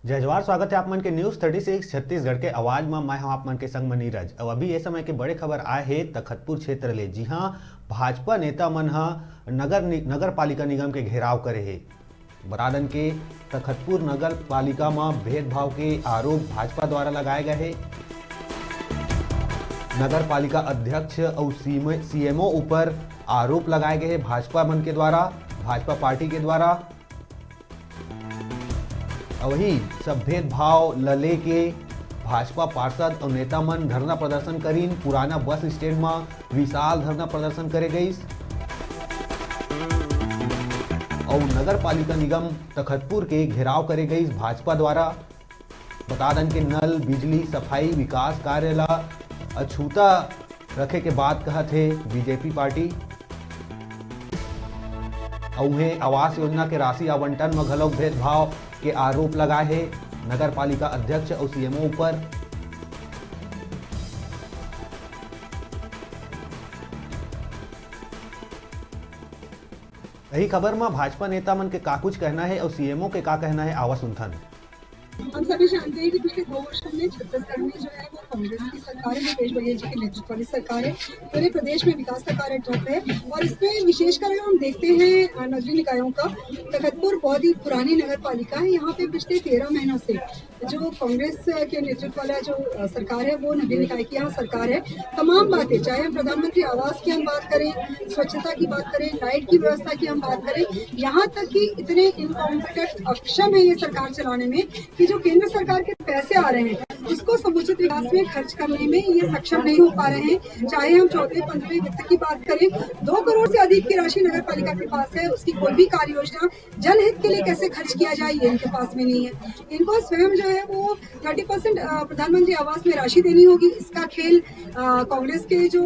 जय जवाहर, स्वागत है आप मन के न्यूज 36 छत्तीसगढ़ के आवाज में। मैं हूं आप मन के संग में नीरज। अब अभी ये समय के बड़े खबर आए हैं तखतपुर क्षेत्र ले। जी हां, भाजपा नेता मन नगर पालिका निगम के घेराव करे है। बरादन के तखतपुर नगर पालिका में भेदभाव के आरोप भाजपा द्वारा लगाए गए हैं। नगर पालिका अध्यक्ष और सीएमओ ऊपर आरोप लगाए गए हैं भाजपा मन के द्वारा, भाजपा पार्टी के द्वारा। वही सब भेदभाव लले के भाजपा पार्षद और नेता मन धरना प्रदर्शन करीन। पुराना बस स्टैंड में विशाल धरना प्रदर्शन करे गई और नगर पालिका निगम तखतपुर के घेराव करे गई भाजपा द्वारा। बता दें कि नल, बिजली, सफाई, विकास कार्य ला अछूता रखे के बात कहत है बीजेपी पार्टी। और आवास योजना के राशि आवंटन में घलो भेदभाव के आरोप लगाए हैं नगर पालिका अध्यक्ष और सीएमओ ऊपर। यही खबर में भाजपा नेता मन के का कुछ कहना है और सीएमओ के का कहना है, आवा सुनथन। हम सभी जानते हैं कि पिछले 2 वर्षों में छत्तीसगढ़ में जो है वो कांग्रेस की सरकार है, भूपेश बघेल जी के नेतृत्व वाली सरकार है। पूरे प्रदेश में विकास का कार्य ठप है और इसमें विशेषकर अगर हम देखते हैं नगरीय निकायों का, तखतपुर बहुत ही पुरानी नगर पालिका है। यहाँ पे पिछले 13 महीनों से जो कांग्रेस के नेतृत्व वाला जो सरकार है वो नगरीय निकाय की यहाँ सरकार है। तमाम बातें, चाहे हम प्रधानमंत्री आवास की हम बात करें, स्वच्छता की बात करें, लाइट की व्यवस्था की हम बात करें, यहाँ तक कि इतने इनकॉम्पिटेंट, अक्षम है ये सरकार चलाने में कि जो केंद्र सरकार के पैसे आ रहे हैं उसको समुचित विकास में खर्च करने में ये सक्षम नहीं हो पा रहे हैं। चाहे हम 14वीं-15वीं वित्त की बात करें, 2 करोड़ से अधिक की राशि नगर पालिका के पास है, उसकी कोई भी कार्य योजना जनहित के लिए कैसे खर्च किया जाए ये इनके पास में नहीं है। इनको स्वयं जो है वो 30% प्रधानमंत्री आवास में राशि देनी होगी। इसका खेल कांग्रेस के जो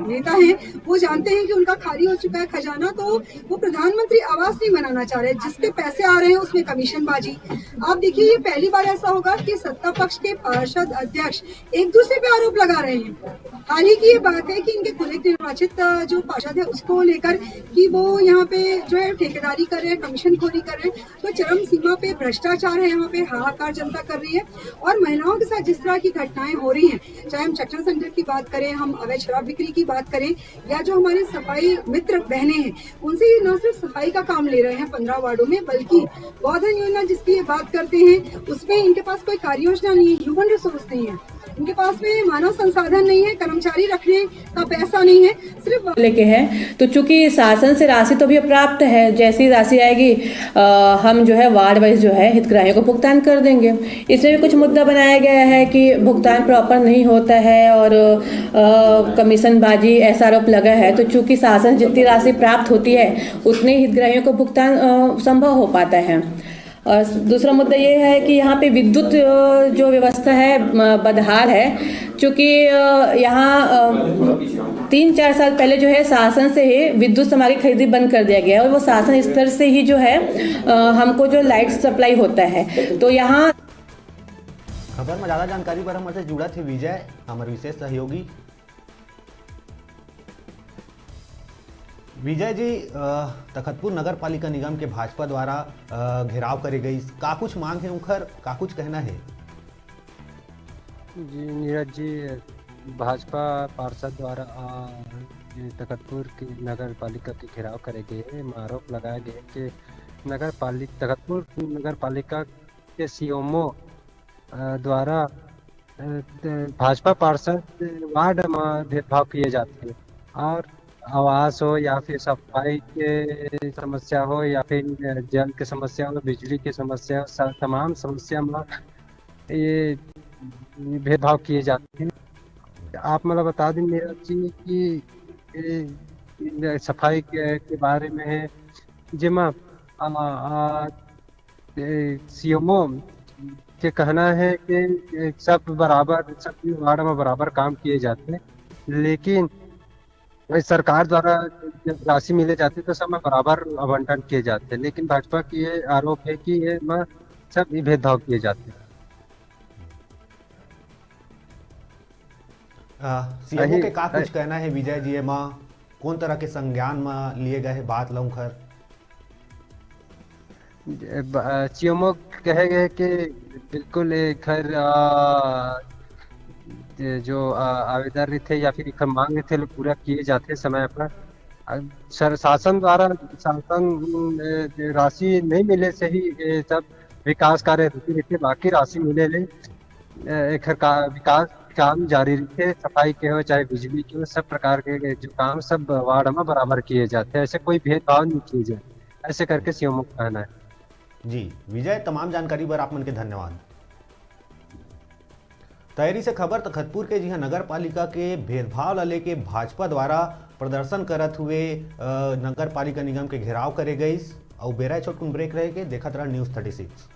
नेता हैं वो जानते हैं कि उनका खाली हो चुका है खजाना, तो वो प्रधानमंत्री आवास नहीं बनाना चाह रहे। जिसके पैसे आ रहे हैं उसमें कमीशनबाजी। आप देखिए, ये पहली बार ऐसा होगा कि सत्ता पक्ष के पार्षद अध्यक्ष एक दूसरे पे आरोप लगा रहे हैं। हाल ही की ये बात है कि इनके खुले निर्वाचित जो पार्षद है उसको लेकर कि वो यहाँ पे जो है ठेकेदारी कर रहे हैं, कमीशनखोरी कर रहे हैं, तो चरम सीमा पे भ्रष्टाचार है। यहाँ पे हाहाकार जनता कर रही है और महिलाओं के साथ जिस तरह की घटनाएं हो रही हैं, चाहे हम चट्टन सेंटर की बात करें, हम अवैध शराब बिक्री की बात करें, या जो हमारे सफाई मित्र बहनें हैं उनसे ये न सिर्फ सफाई का काम ले रहे हैं 15 वार्डों में, बल्कि गोधन योजना जिसकी ये बात करते हैं उसमें इनके पास कोई कार्य योजना नहीं है, ह्यूमन रिसोर्स नहीं है, उनके पास में मानव संसाधन नहीं है, कर्मचारी रखने का पैसा नहीं है, सिर्फ लेके हैं। तो चूंकि शासन से राशि तो भी प्राप्त है, जैसी राशि आएगी हम जो है वार्ड वाइज जो है हितग्राहियों को भुगतान कर देंगे। इसमें भी कुछ मुद्दा बनाया गया है कि भुगतान प्रॉपर नहीं होता है और कमीशनबाजी ऐसा आरोप लगा है। तो चूंकि शासन जितनी राशि प्राप्त होती है उतने हितग्राहियों को भुगतान संभव हो पाता है। और दूसरा मुद्दा ये है कि यहाँ पे विद्युत जो व्यवस्था है बदहाल है, क्योंकि यहाँ 3-4 साल पहले जो है शासन से ही विद्युत सामग्री खरीदी बंद कर दिया गया है और वो शासन स्तर से ही जो है हमको जो लाइट सप्लाई होता है। तो यहाँ खबर में ज्यादा जानकारी पर हमारे से जुड़ा थे विजय, हमारे विशेष सहयोगी। विजय जी, तखतपुर नगर पालिका निगम के भाजपा द्वारा घेराव करे गई, का कुछ मांग है उनकर, का कुछ कहना है? जी नीरज जी, भाजपा पार्षद द्वारा तखतपुर की नगर पालिका के घेराव करे गए, आरोप लगाए गए कि तखतपुर नगर पालिका के सीएमओ द्वारा भाजपा पार्षद वार्ड में भेदभाव किए जाते हैं और आवास हो या फिर सफाई के समस्या हो या फिर जल की समस्या हो, बिजली की समस्या हो, तमाम समस्या में ये भेदभाव किए जाते हैं। आप मतलब बता दें नीरज जी कि सफाई के बारे में है जिमा सीएमओ के कहना है कि सब वार्ड में बराबर काम किए जाते हैं, लेकिन सरकार द्वारा जब राशि मिले जाती है तो सब में बराबर आवंटन किए जाते हैं, लेकिन भाजपा की ये आरोप है कि ये में सब भेदभाव किए जाते हैं। सीएमओ के का कुछ कहना है विजय जी, माँ कौन तरह के संज्ञान में लिए गए बात लौखर? सीएमओ कहे गए कि बिल्कुल घर जो आवेदन थे या फिर मांग थे पूरा किए जाते समय पर। शासन द्वारा राशि नहीं मिले से ही सब विकास कार्य रुके रहते, बाकी राशि मिले ले एकर का विकास काम जारी रखे, सफाई के हो चाहे बिजली के हो, सब प्रकार के जो काम सब वार्ड में बराबर किए जाते हैं, ऐसे कोई भेदभाव नहीं किए जाए, ऐसे करके सीएमओ का कहना है। जी विजय, तमाम जानकारी पर आप मन के धन्यवाद। तैयारी से खबर तखतपुर के जिहा नगर पालिका के भेदभाव ला लेके भाजपा द्वारा प्रदर्शन करत हुए नगर पालिका निगम के घेराव करे गई और बेरा छोटकुन ब्रेक रहे के देखत रहा न्यूज़ 36।